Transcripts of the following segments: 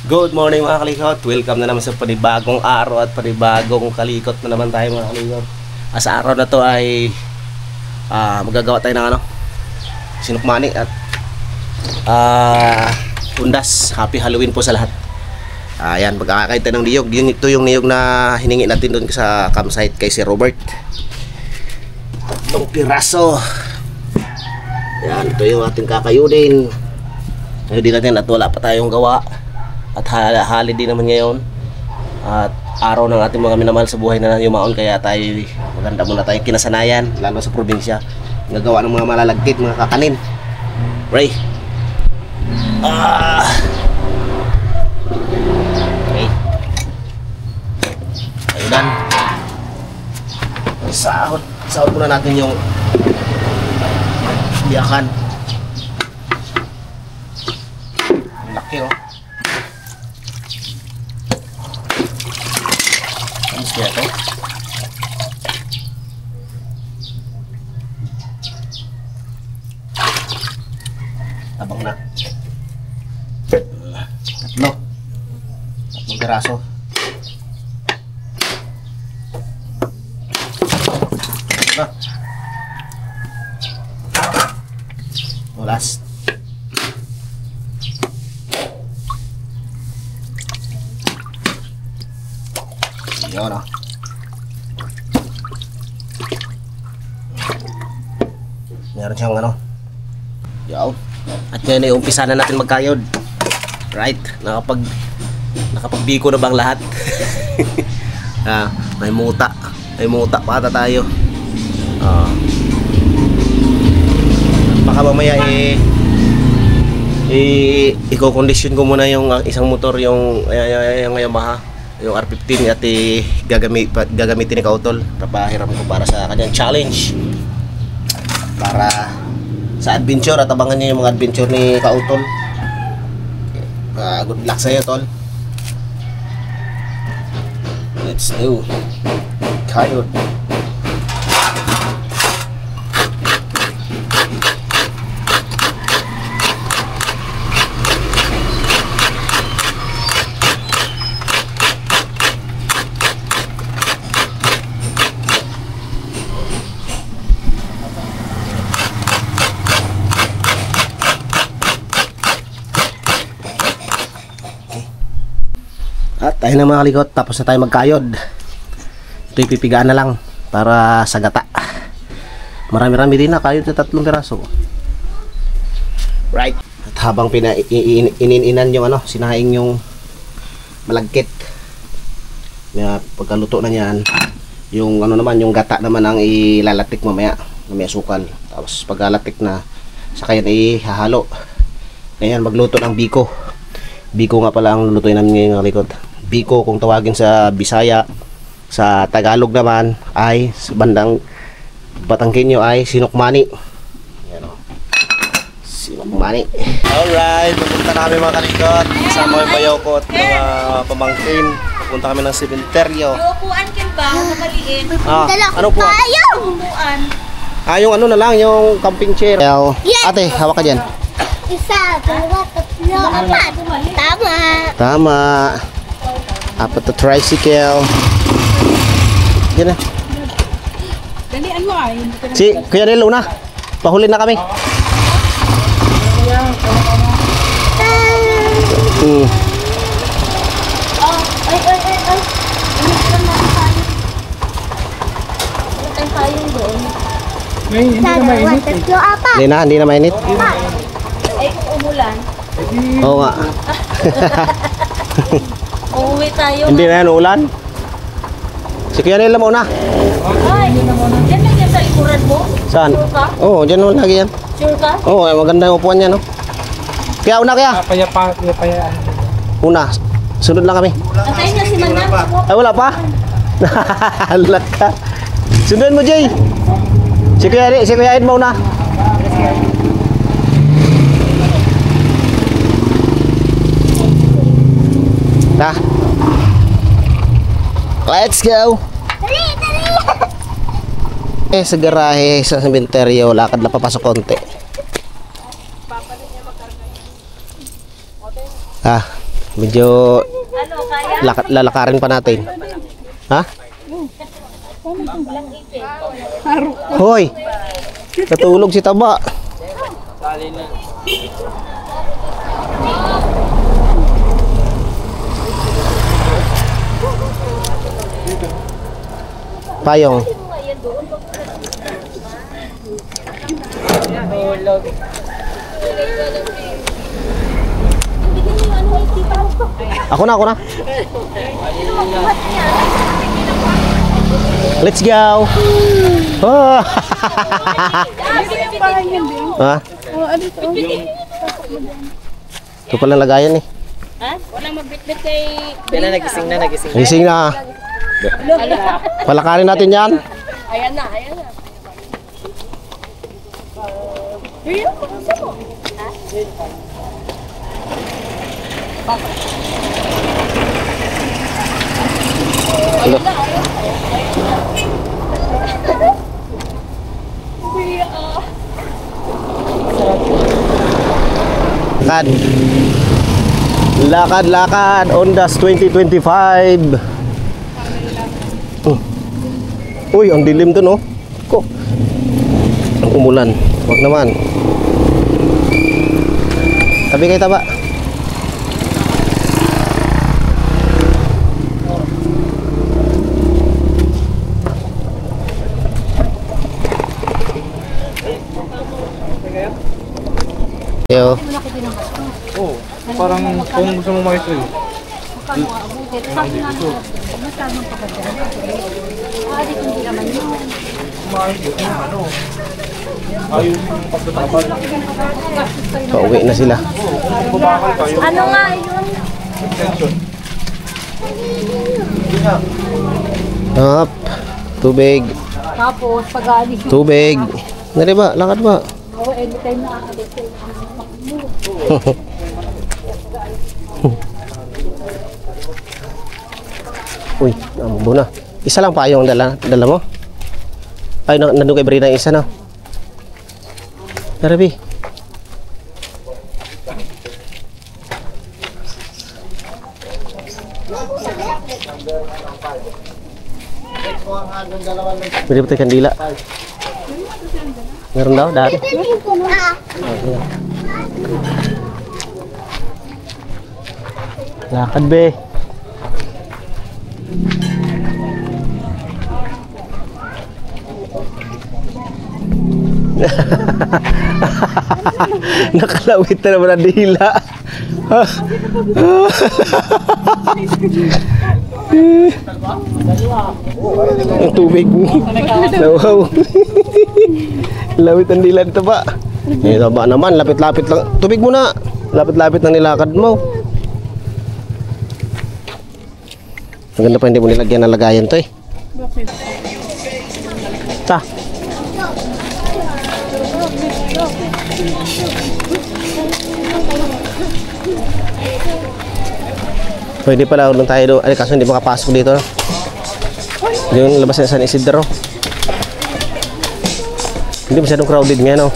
Good morning mga kalikot. Welcome na naman sa panibagong araw at panibagong kalikot na naman tayo mga kalikot. Sa araw na to ay magagawa tayo ng sinukmani at undas. Happy Halloween po sa lahat. Ayan, magkakakait tayo ng niyog. Ito yung niyog na hiningi natin doon sa campsite kay si Robert. Itong piraso. Ayan, ito yung ating kakayunin. Ngayon din natin at wala pa tayong gawa. At holiday naman ngayon. At araw ng ating mga minamahal sa buhay na yumaon. Kaya tayo maganda muna tayong kinasanayan, lalo sa probinsya. Nagawa ng mga malalagkit, mga kakanin. Ray. Okay. Ayunan. Sahod muna natin yung biyakan. Ang laki oh. Kaya ito tabang na tatlong piraso na last yun o. Meron siyang yaw. At ngayon ay umpisa na natin magkayod. Right? Nakapagbiko na bang lahat? May muta. May muta pa ata tayo. Baka mamaya i-kondisyon ko muna yung isang motor, yung Yamaha, yung R15 at gagamitin ni Kautol. Papahiram ko para sa kanyang challenge, para sa adventure, at abangan niyo yung mga adventure ni Kautol. Good luck sa'yo, Tol. Let's do kayod. At ayun na mga kalikot, tapos na tayo magkayod. Ito ipipigaan na lang para sa gata. Marami-rami din na kayod sa 3 piraso. Right. At habang ininan yung sinaing yung malagkit, pagkaluto na niyan, yung naman, yung gata naman ang ilalatik mamaya na may asukal. Tapos pagkalatik na, saka yan ihahalo. Ngayon magluto ng biko. Biko nga pala ang lulutuin namin ngayon mga kalikot. Biko kung tawagin sa Bisaya, sa Tagalog naman ay sa bandang Batangkenyo ay sinukmani. Ayan o, sinukmani. Alright, pupunta na kami mga kalikot. Kasama yung bayaw ko at mga pamangkin. Pupunta kami ng sementeryo. Yung upuan kin ba? Maliit. Ano po? Upuan. Yung na lang, yung camping chair. Ate, hawak ka dyan. Isa, dalawa, tatlo, apat. Tama. Tama. Apat na tricycle. Yan na. Dalian mo ay. Si Kuya Nel, una. Pahuli na kami. Ay. Ano tayong doon? Hindi na mainit. Tatlo, apat. Hindi na mainit. Ay, kung umulan. Oo nga. Uuwi tayo. Hindi na yan ulan. Si Kuya Nel mo una. Ay, yan na yan sa likuran mo. Saan? Sure ka? Oo, dyan naman lagi yan. Sure ka? Oo, maganda yung upuan niya, no? Kaya una kaya. Payapayaan. Una. Sunod lang kami. Antayin na si Manang. Ay, wala pa. Halat ka. Sundan mo, Jay. Si Kuya Ed mo una. Na. Let's go. Dali. Sa garahe, sa sementeryo, lakad na papasok konti. Medyo Ano, kaya? lalakarin pa natin. Ha? Hoy! Natulog si Taba. Payong. Ako na. Let's go. Oh. Ha? Ito pala lagayan eh. Ha? Walang magbitbit kay... Nagising na. Gising na. Palakarin natin yan. Ayan na. Lakad Ondas 2025. Uy, ang dilim to no. Ko. Umulan. Wag naman. Tabi kayo Taba. Yo. Oh, parang kung gusto mo makita yun. Pauwi na sila. Bubakal kayo. Ano nga yun? Extension. Up. Tubig. Tapos, pag-aalis Tubig. Dali ba? Lakad ba? ako, anytime na aalis kayo. Uy, ambo na. Isa lang pa yung dala mo? Ay, nandun kay Brina isa na. Narabi. Pwede ba tayo kandila? Meron daw, dati. Lakad be. Nakalawit na naman ang dila. Ang tubig. Wow. Lawit ang dila dito ba? Eh, taba naman. Lapit-lapit lang. Tubig muna. Lapit-lapit na nilakad mo. Maganda pa hindi mo nilagyan ng lagayan to eh. Ta. Pwede pala doon tayo doon. Ay, kaso hindi makapasok dito. No? Yung labas na San Isidro. Hindi masyadong crowded nga, no?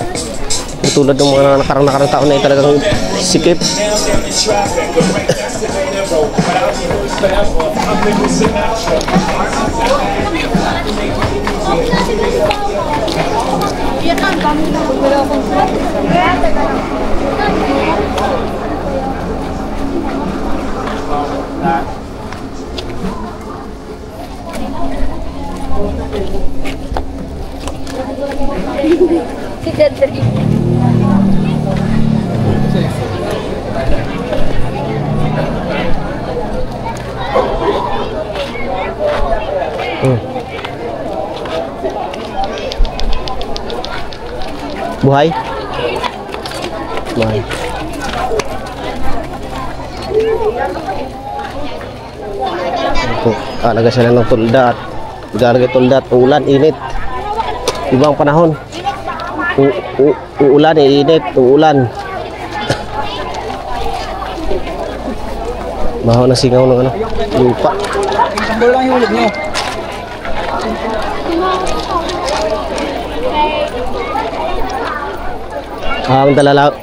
Tulad ng mga nakarang taon na talagang sikip. Si Dedri. Buhay? Buhay. Alaga sila ng tuldat. Ilalagay tuldat, ulan, init. Ibang panahon. Uulan, init, uulan. Bahaw na singaw ng ano, lupa. Tambol lang yung ulit nyo.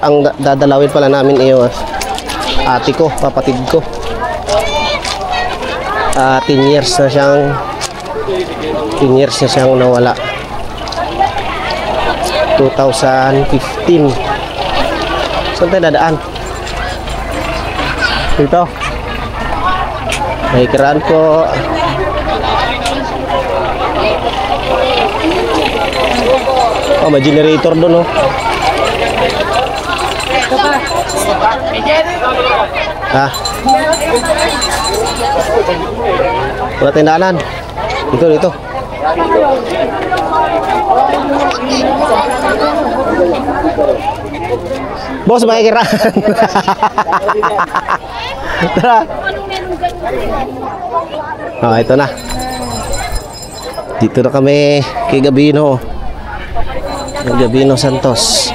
Ang dadalawin pala namin iyo ate ko, kapatid ko. 10 years na siyang nawala. 2015. Saan tayo dadaan? Dito. May kiraan po. Oh, may generator doon, oh. Ha? Wala tayong daanan. Dito. Boss, may kiraan. Tara. Oh, ito na. Dito na kami kay Gabino. Gabino Santos.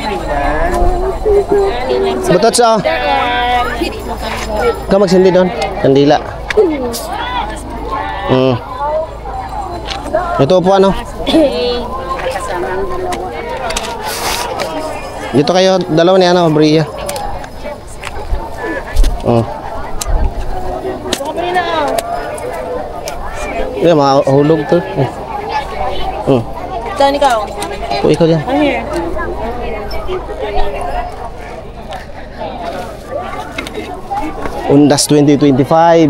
Butot sa. Ka magsindi doon. Kandila. Ito po ano? Dito kayo, dalawa ni ano, Bria. Yeah, mahulog to. Saan ikaw? O, ikaw dyan. I'm here. Undas 2025.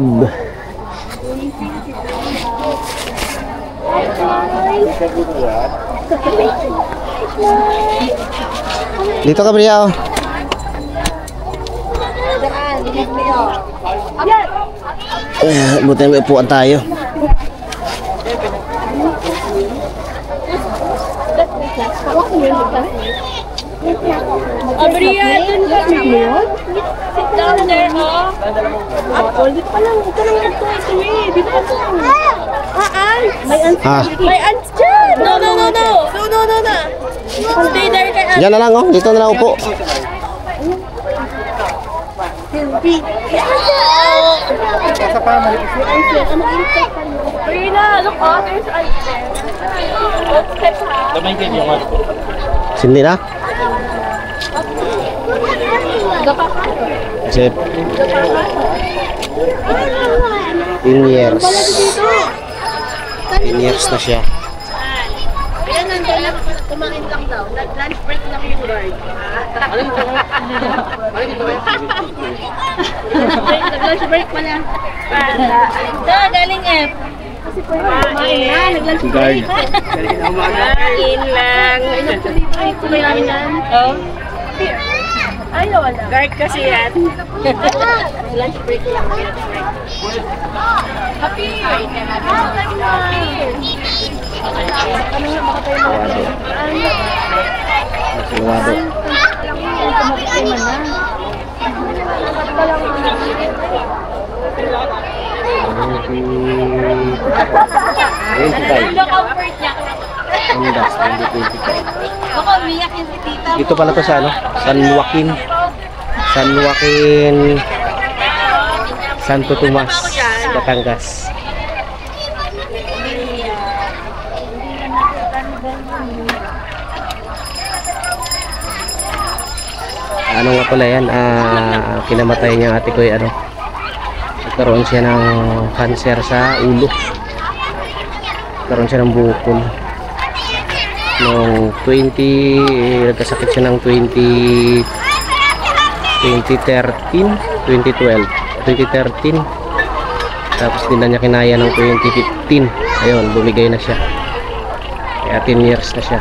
Dito ka, Bria. Buti may upuan tayo. Bria, sit down there, oh. Dito pa lang, ito lang magtuloy. Dito pa lang. May ants. May ants dyan. No. Stay there kay ants. Diyan na lang, oh. Dito na lang upo. Brina, look, oh, there's ants there. Damay kayo yung ano. Sindi na. Sip. 10 years. 10 years na siya. Kaya nandun lang, kumain lang daw. Lunch break lang yung guard. Nag-lunch break pala. Ito, galing F. Kasi po kumain na, nag-lunch break. Kumain lang. Kumain lang. Oh. Ay, wala. Guard kasi yan. Lunch break lang. Happy! Dito pala to sa ano? San Joaquin. Santo Tomas, Batangas. Ano nga pala yan? Kinamatay niya ate ko ano? Nagkaroon siya ng cancer sa ulo. Nagkaroon siya ng bukol. Noong nagkasakit siya ng 2013, 2013. Tapos din na niya kinaya ng 2015. Ayun, bumigay na siya. Kaya 10 years na siya.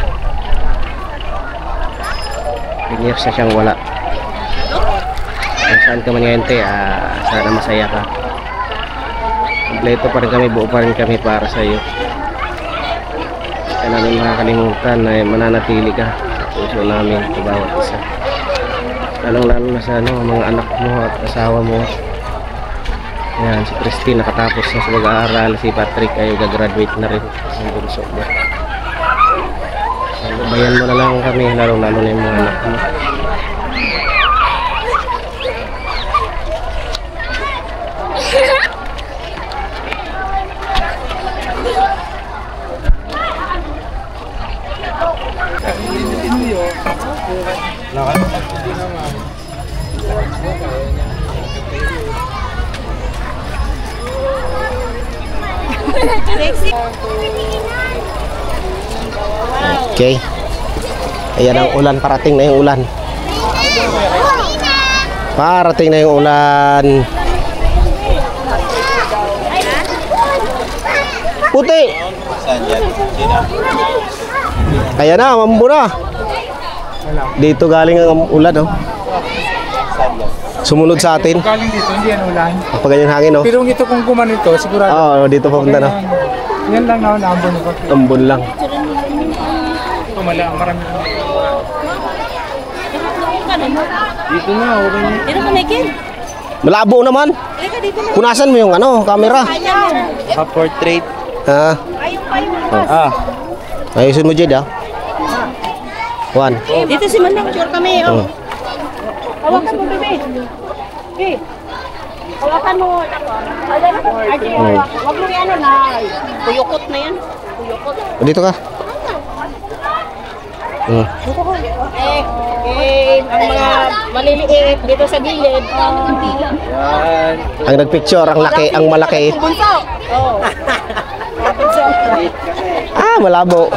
10 years na siyang wala. Kung saan ka man ngayon, sana masaya ka. Kompleto pa rin kami, buo pa rin kami para sa iyo. Kaya namin makakalimutan na mananatili ka sa puso namin sa bawat isa. Lalong-lalo na sa mga anak mo at asawa mo. Yan, si Christine nakatapos na sa pag-aaral. Si Patrick ay gagraduate na rin ng bunso mo. Bayan mo na lang kami, lalong-lalo na yung mga anak mo. Okay. Ayan ang ulan, parating na yung ulan. Parating na yung ulan. Puti. Ayan na, mambo na. Dito galing ang ulan, oh. Sumunod sa atin. Galing dito, hindi yan ulan. Pag ganyan hangin, oh. Pero ito kung kumanito, sigurado. Oo, dito papunta na. Yan lang na naambon ko. Ambon lang. Tumala, marami. Dito na, okay na. Dito ka, Michael. Malabo naman. Halika dito na. Punasan mo yung ano, camera. Portrait. Ha? Ah. Ayusin mo, Jed, ha? Juan. Dito si Manang. Sure kami, Oh. Hawakan mo, bebe. Bebe. Hawakan mo. Huwag mo yan, na. Kuyukot na yan. Kuyukot. Dito ka. Ang mga maliliit dito sa gilid. Yan. Ang nagpicture, ang laki, ang malaki. Bunso. Oo. Bunso. Ah, malabo.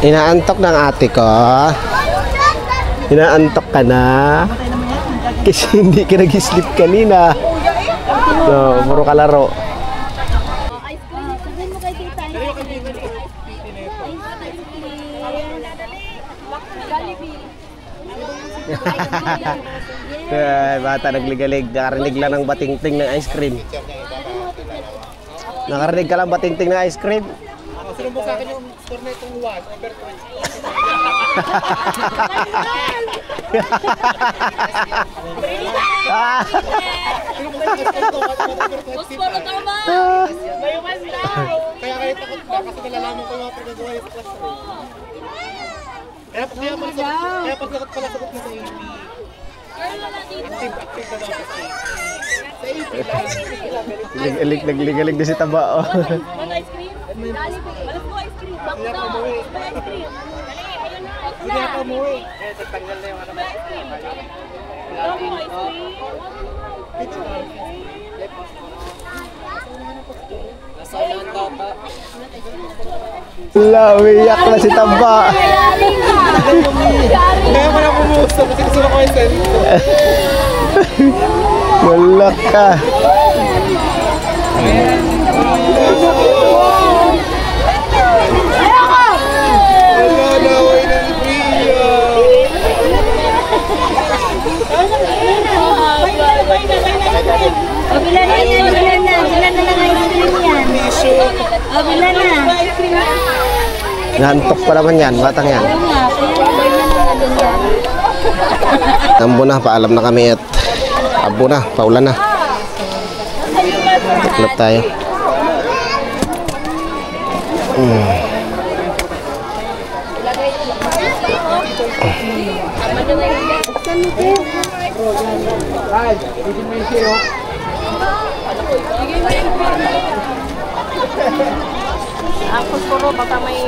Inaantok ng ate ko. Inaantok ka na. Kasi hindi ka nag-sleep kanina. No, puro kalaro. Ay, bata nagligalig. Nakarinig lang ng batingting ng ice cream. Nakarinig ka lang batingting ng ice cream. Sinumbok sa akin yung score na itong 1 over 20. Pusporo ka ba? Mayuman daw. Kaya takot na kasi nalalaman ko yung mga pinagawa yung class ko. Kaya paglakat pala sagot mo sa AP. Active na dapat sa AP. Nagligalig na si Taba. Ano ice cream? Dali, balas mo ice cream. Bago na. Ice cream. Dali, ayun na. Hindi ako umuwi. Tanggal na yung ano. Ice cream. Bago mo ice cream. Umiyak na si Taba. Kaya pala pumusto kasi gusto ko yung sento. Wala ka. Nalaway ng Priya. O, bilan na yan, bilan na. Bilan na lang ice cream yan. O, bilan na. Nantok pa naman yan, batang yan. Oo nga, kaya na lang din yan. Tambo na, paalam na kami at abo na, paulan na. Tuklap tayo. Ang pusporo, baka may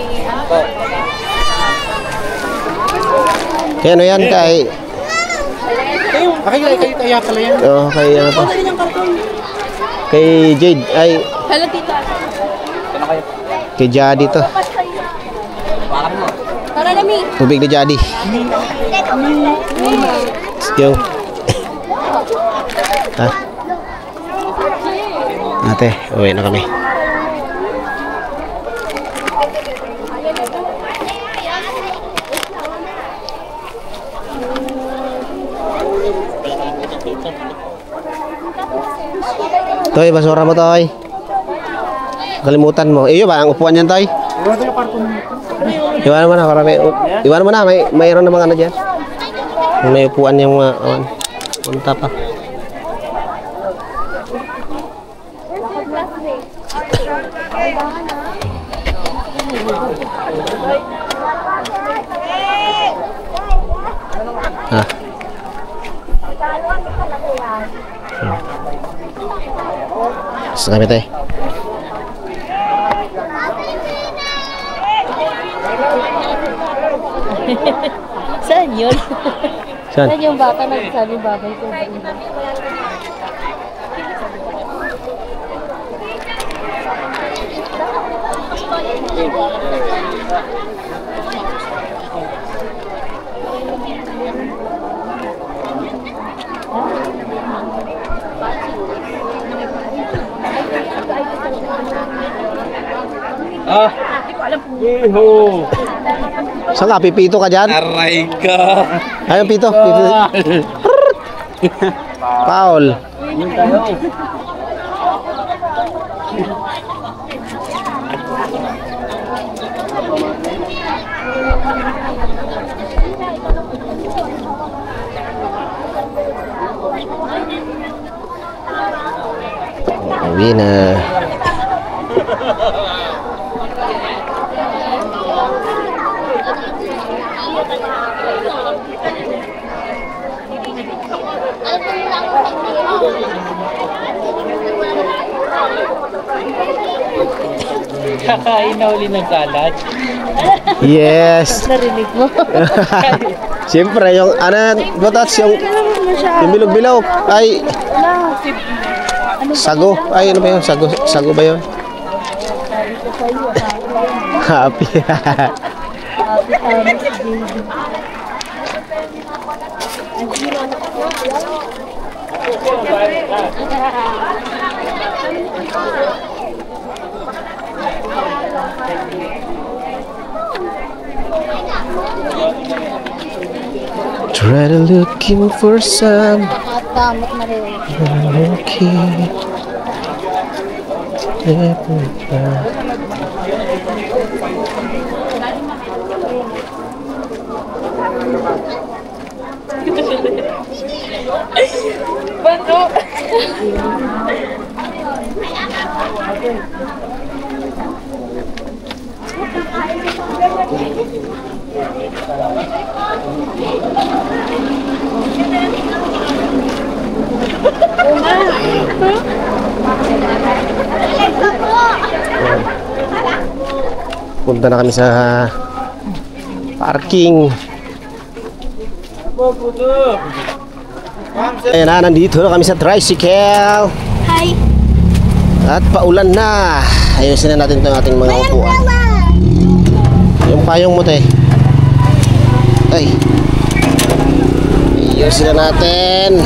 Kaya ano yan kay... Kayo kaya pala yan. Oh, kay ano pa? Kay Jade, ay... Hello, tita. Kay Jadi to. Tara, Dami. Tubig ni Jadi. Yung... Ha? Ate, uwi na kami. Toy, basura mo, Toy. Kalimutan mo. Iyo ba ang upuan niyan, Toy? Iwan mo na, para may... Iwan mo na, mayroon namang ano dyan. May upuan yung punta pa. Ah. Basta kami tayo. Saan yun? Saan? Saan yung bata nagsasabi babay ko? Iho! Saan ka? Pipito ka dyan? Aray ka! Ayun, pito. Paul. Uwi na. Kakain na uli ng salad. Yes. Narinig mo? Siyempre, yung ano, butats, yung bilog-bilog. Ay, sago. Ay, ano ba yun? Sago ba yun? Happy. Try to looking for some Damot na rin. okay. Punta na kami sa parking. Ayan na, nandito na kami sa tricycle. Hi! At paulan na. Ayusin na natin itong ating mga upuan. Yung payong mo, te. Ay. Ayusin na natin.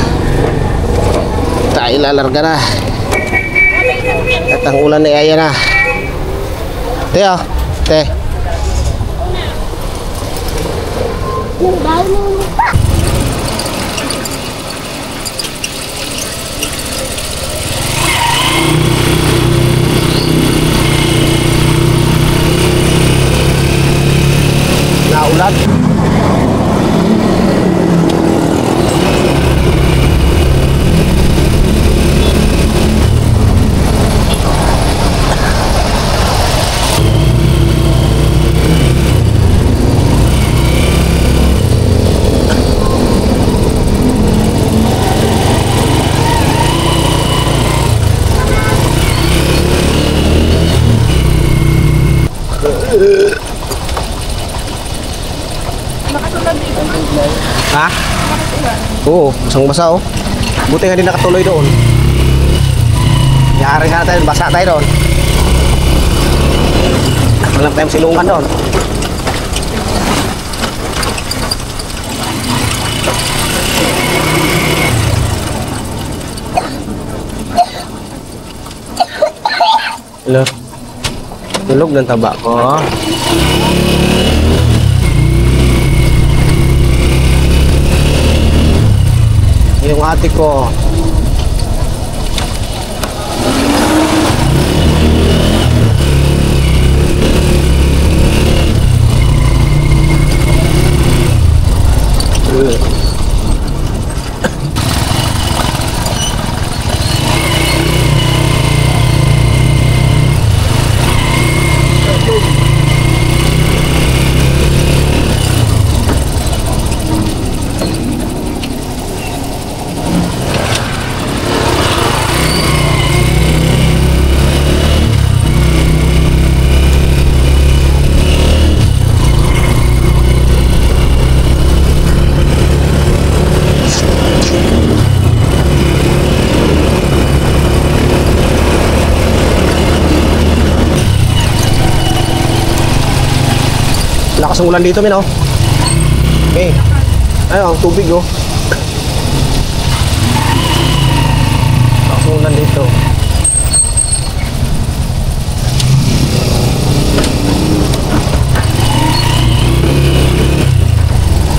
Tayo lalarga na. At ang ulan ay ayan na. Te, oh. Te. Naulan. Ha? Oo, basang-basa oh. Buti nga din nakatuloy doon. Yari sana tayo, basa tayo doon. Walang tayong silungan doon. Hello. Tulog ng taba ko. Yung ate ko. Lakas ng ulan dito, men, oh. Okay. Ayun, ang tubig, oh. Lakas ng ulan dito.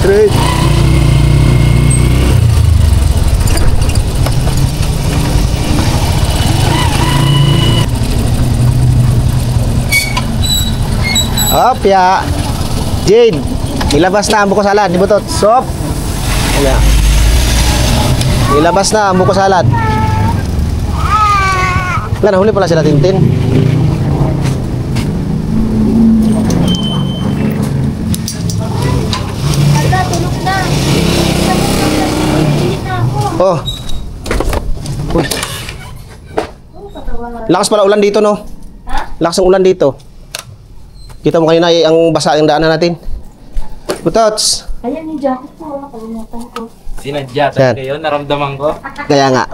Great. Opya. Jade, ilabas na ang buko salad, di butot. Sop. Ayan. Ilabas na ang buko salad. Wala, nahuli pala sila Tintin. Wala, tulog na. Oh. Uy. Lakas pala ulan dito, no? Ha? Lakas ang ulan dito. Kita mo kanina ang basa yung daanan natin. Butots. Ayan yung jacket ko, nakalimutan ko. Sinadya Yan. kayo, naramdaman ko. Kaya nga.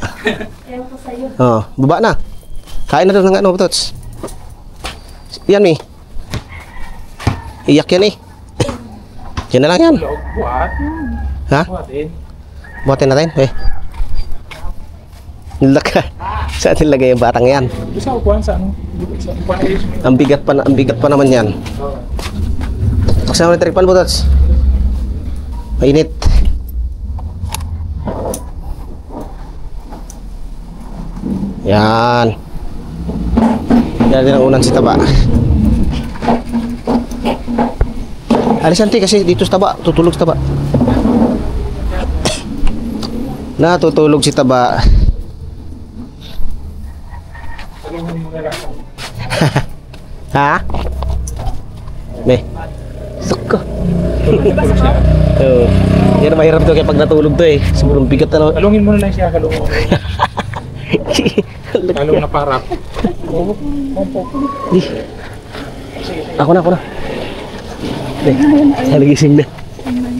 Ewan ko sa'yo. Oh, baba na. Kain na doon ng ano, Butots. Yan, Mi. Iyak yan, eh. Yan na lang yan. Buhat. Ha? Buhatin. Buhatin natin, eh. Nilaka. Saan nilagay yung batang yan? Bisa upuan sa ano? Sa upuan ayos mo. Ang bigat pa naman yan. Kasi naman tripal, Butots. Mainit. Yan. Yan din ang unan si Taba. Alis nanti kasi dito sa Taba. Tutulog si Taba. Natutulog si Taba. Ha? Be. Suka. Oh. Yan ang mahirap to kaya pag natulog to eh. Sobrang bigat ano. Kalungin mo na lang siya, kalungin mo. Kalung na parap. Di. Ako na. Be. Saya nagising na.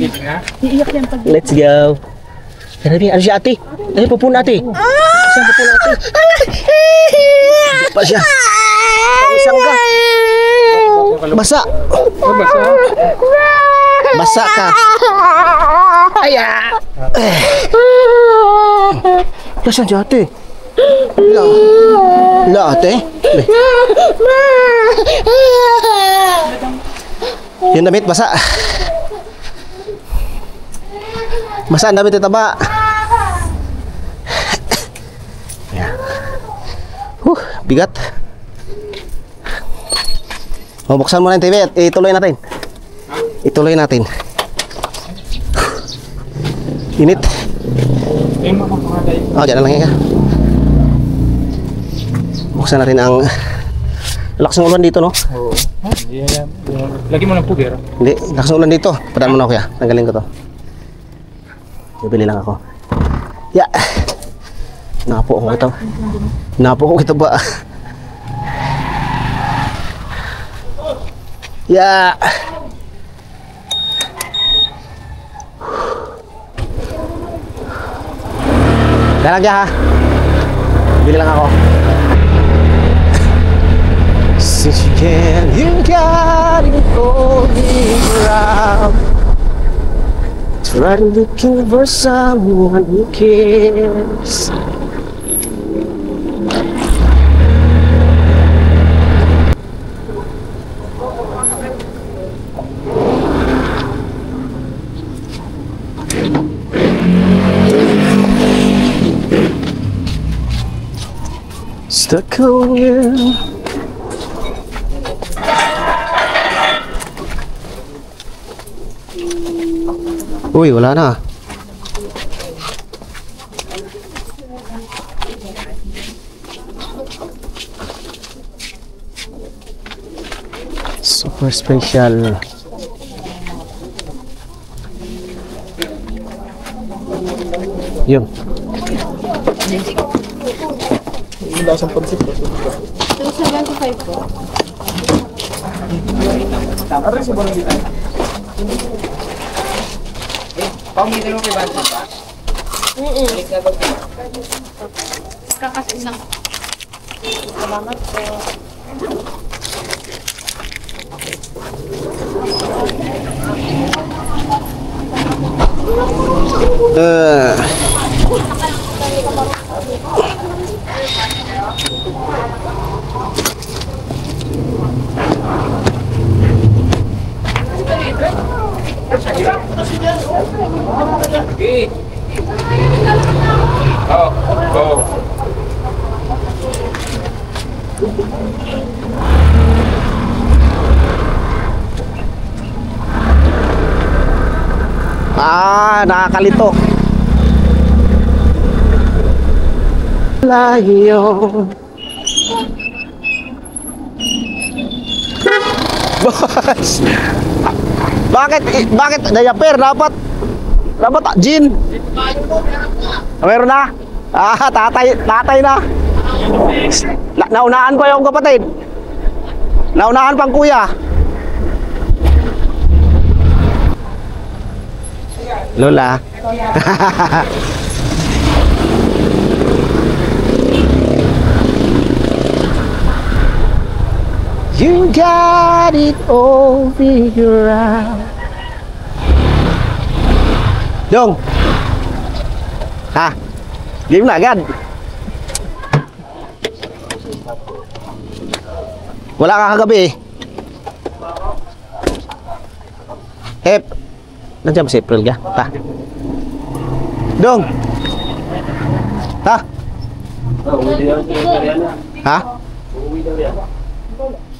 Dito nga. Iiyak yan pag... Let's go. Ano si ate? Ay, pupuna ate. Saan pupuna ate? Hindi pa siya. Pangsang ka. Basa. Oh, basa. Basa ka. Aya. Nasaan si ate? La ate? Yung damit basa. Basa ang damit ito ba? Bigat. O, buksan mo na yung TV at ituloy natin. Ituloy natin. Init. Oh, dyan na lang yan. Buksan natin ang lakas ng ulan dito, no? Oo. Yan. Lagi mo ng puger. Hindi, lakas ng ulan dito. Padaan mo na, kuya. Tanggalin ko to. Bibili lang ako. Ya. Napo ko kita. Napo ko kita ba? Ya. Dalag ya ha. Bili lang ako. Since you got it all around. Try looking for someone who cares. Stuck on you. Uy, wala na. Super special. Yun. Wala siyang pansit. 275 po. Aray, si Barang dito. Pamitin mo kay Bansi ba? Kakasisang. Salamat po. Nakakalito. Layo. Boss. Bakit diaper dapat gin? Meron na? Tatay na. Naunaan pa yung kapatid. Naunaan pang kuya. Lola. You got it all figured out. Dong. Ha? Game na agad. Wala ka kagabi eh. Hep. Nandiyan ba si April ka? Ha? Dong. Ha? Ha?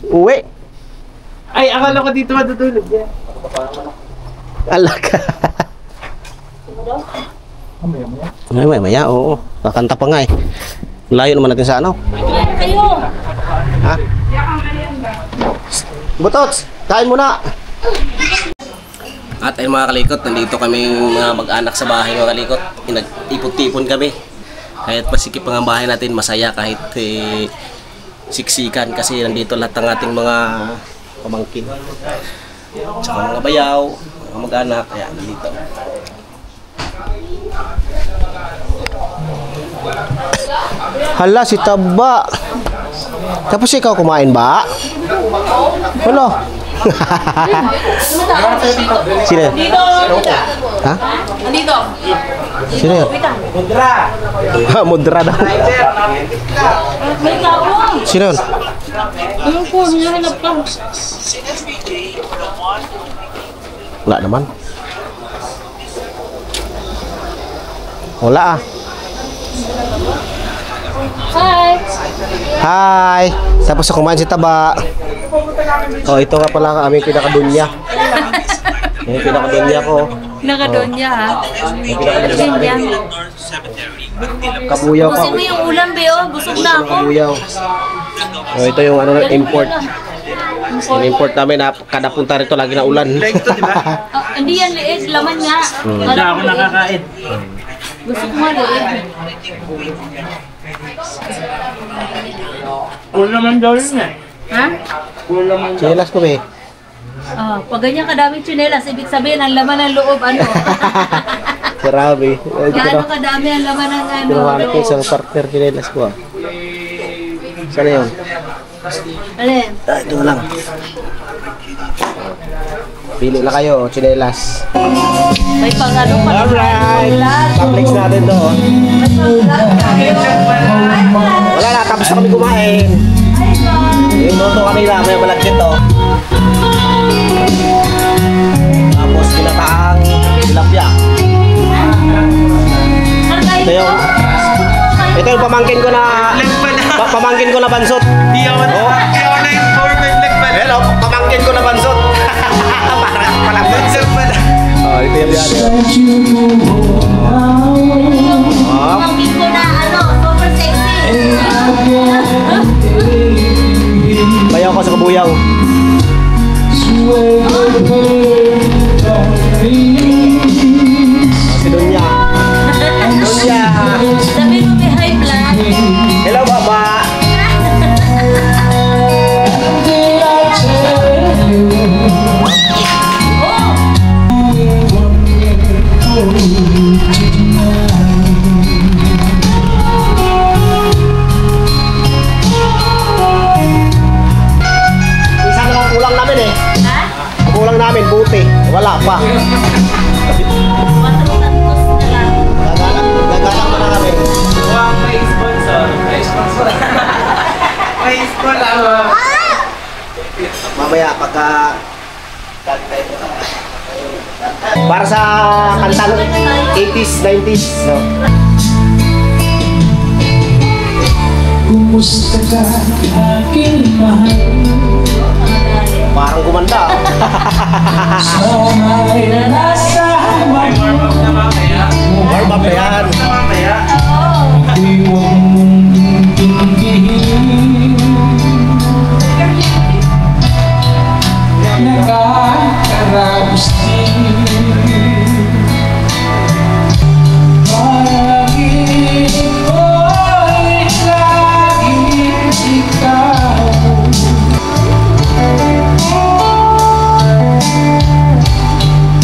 Uwi? Ay, akala ko dito matutulog. Alak ka. Maya, oo. Kakanta pa nga eh. Layo naman natin sa ano. Kayo! Ha? Butots, kain muna. At ayun mga kalikot, nandito kami mga mag-anak sa bahay mga kalikot. Pinag-ipon-tipon kami. Kahit pasikip ang bahay natin, masaya kahit siksikan kasi nandito lahat ng ating mga pamangkin. Tsaka mga bayaw, mga mag-anak, kaya nandito. Hala, si Taba. Tapos ikaw kumain ba? Hello. Sino yun? Dito! Ha? Dito! Sino yun? Mudra! Mudra daw. May tao! Sino yun? Ano po? Hinahanap ka. Wala naman. Wala ah. Hi! Hi! Tapos ako kumain si Taba. Oh, ito nga pala ang aming pinakadunya. Yung pinakadunya ko. Nakadonya ha? Donya. Kabuyaw pa. Busin mo yung ulam, Beo. Busog na ako. Kabuyaw. Oh, ito yung ano, import. Yung import namin na kada punta rito lagi na ulan. Hindi yan liig. Laman nga. Hindi ako nakakain. Gusto ko nga liig. Cool naman daw yun eh. Ha? Cool naman daw. Chinelas ko eh. Pag ganyan kadaming tsinelas, ibig sabihin ang laman ng loob, ano? Grabe. Gaano kadami ang laman ng ano? Tinawanan ko loob? isang partner chinelas ko ah. Sana yun? Alin? Ito lang. Pili na kayo, chinelas. May pang-ano pa. Alright! Complex natin to. Wala na, tapos na kami kumain. Yung luto kanila, may malagkit to. Tapos pinataang tilapia. Ito yung Ito yung pamangkin ko na pamangkin ko na bansot. Di ako na-inform yung leg pala. Hello, pamangkin ko na bansot. Parang Bansot pala. Oh, ito yung biyahe. Pamangkin ko na super sexy. Bayaw ko sa kabuyaw. Si Dunya. Dunya. Sabi mo may high blood. Hello, Baba. Isa na lang kulang namin eh. Ha? Kulang namin, buti. Wala pa. Matutangkos na lang. Gagalang mo na kami. May sponsor. May sponsor. Mamaya pagka para sa kantang 80s, 90s, no? Kumusta ka aking mahal? Parang gumanda. Sana'y nasa May warm-up na mamaya. Warm up na yan. Mamaya. Iwan mong tingin. Nakakaraos din. Pag-ibig ko'y laging ikaw.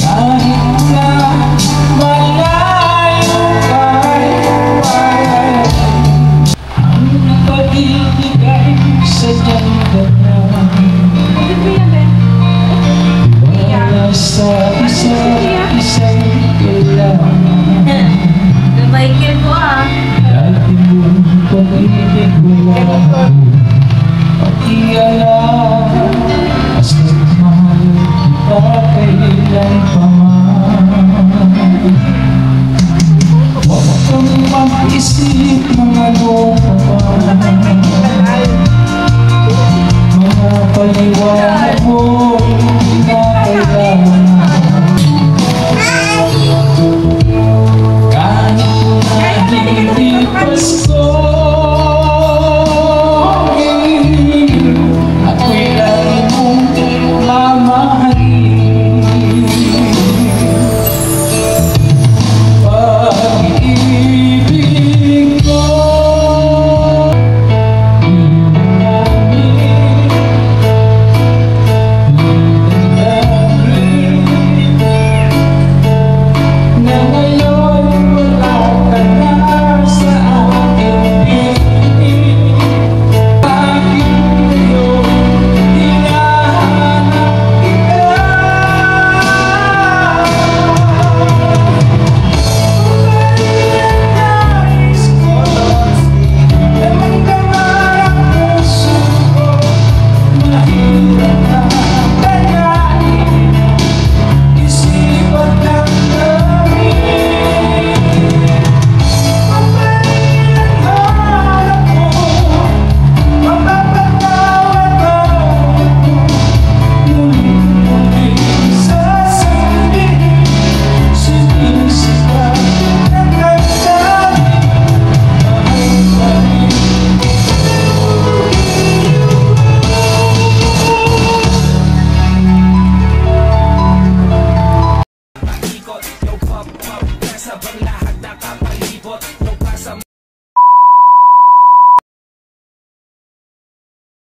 Kahit na malayo kahit ang pag-ibig ay sadyang ganyan. Wala sa isa't isa'y kailangan. Lumaykil ko Dati mong pag-ibig wala pati alam. Basta't mahal kita kailan pa man. Huwag kang mag-isip ng ano pa man. Mga paliwanag